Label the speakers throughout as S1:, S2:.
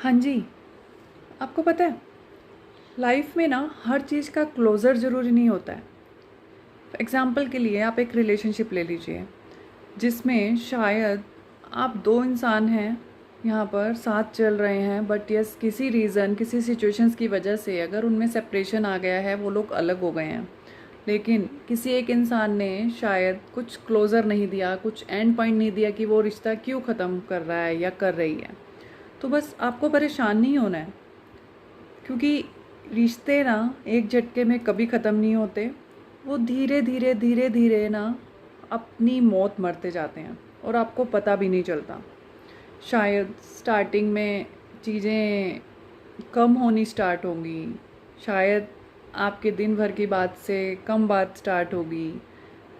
S1: हाँ जी, आपको पता है लाइफ में ना हर चीज़ का क्लोज़र ज़रूरी नहीं होता है। एग्ज़ाम्पल के लिए आप एक रिलेशनशिप ले लीजिए जिसमें शायद आप दो इंसान हैं, यहाँ पर साथ चल रहे हैं, बट यस किसी रीज़न किसी सिचुएशंस की वजह से अगर उनमें सेपरेशन आ गया है, वो लोग अलग हो गए हैं। लेकिन किसी एक इंसान ने शायद कुछ क्लोज़र नहीं दिया, कुछ एंड पॉइंट नहीं दिया कि वो रिश्ता क्यों ख़त्म कर रहा है या कर रही है। तो बस आपको परेशान नहीं होना है, क्योंकि रिश्ते ना एक झटके में कभी ख़त्म नहीं होते। वो धीरे धीरे ना अपनी मौत मरते जाते हैं और आपको पता भी नहीं चलता। शायद स्टार्टिंग में चीज़ें कम होनी स्टार्ट होंगी, शायद आपके दिन भर की बात से कम बात स्टार्ट होगी,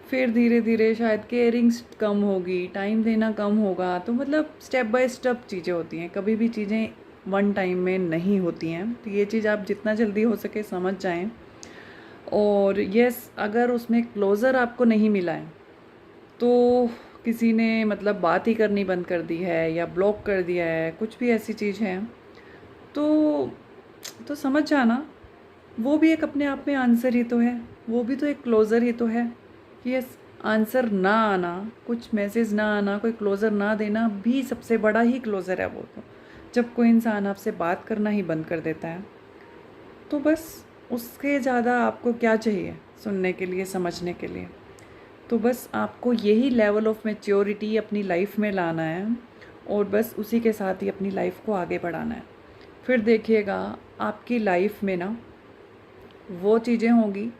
S1: फिर धीरे धीरे शायद केयरिंग्स कम होगी, टाइम देना कम होगा। तो मतलब स्टेप बाय स्टेप चीज़ें होती हैं, कभी भी चीज़ें वन टाइम में नहीं होती हैं। तो ये चीज़ आप जितना जल्दी हो सके समझ जाएं। और यस, अगर उसमें क्लोज़र आपको नहीं मिला है तो किसी ने मतलब बात ही करनी बंद कर दी है या ब्लॉक कर दिया है, कुछ भी ऐसी चीज़ है, तो समझ जाना वो भी एक अपने आप में आंसर ही तो है, वो भी तो एक क्लोज़र ही तो है। यस, आंसर ना आना, कुछ मैसेज ना आना, कोई क्लोज़र ना देना भी सबसे बड़ा ही क्लोज़र है। वो तो जब कोई इंसान आपसे बात करना ही बंद कर देता है, तो बस उसके ज़्यादा आपको क्या चाहिए सुनने के लिए, समझने के लिए। तो बस आपको यही लेवल ऑफ मैच्योरिटी अपनी लाइफ में लाना है और बस उसी के साथ ही अपनी लाइफ को आगे बढ़ाना है। फिर देखिएगा आपकी लाइफ में ना वो चीज़ें होंगी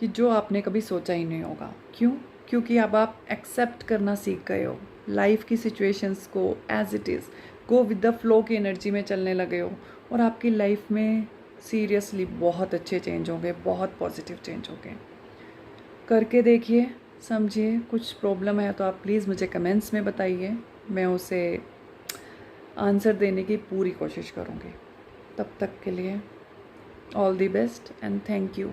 S1: कि जो आपने कभी सोचा ही नहीं होगा। क्यों? क्योंकि अब आप एक्सेप्ट करना सीख गए हो लाइफ की सिचुएशंस को as it is, go with the flow की एनर्जी में चलने लगे हो। और आपकी लाइफ में सीरियसली बहुत अच्छे चेंज होंगे, बहुत पॉजिटिव चेंज होंगे। करके देखिए, समझिए। कुछ प्रॉब्लम है तो आप प्लीज़ मुझे कमेंट्स में बताइए, मैं उसे आंसर देने की पूरी कोशिश करूँगी। तब तक के लिए all the best and thank you.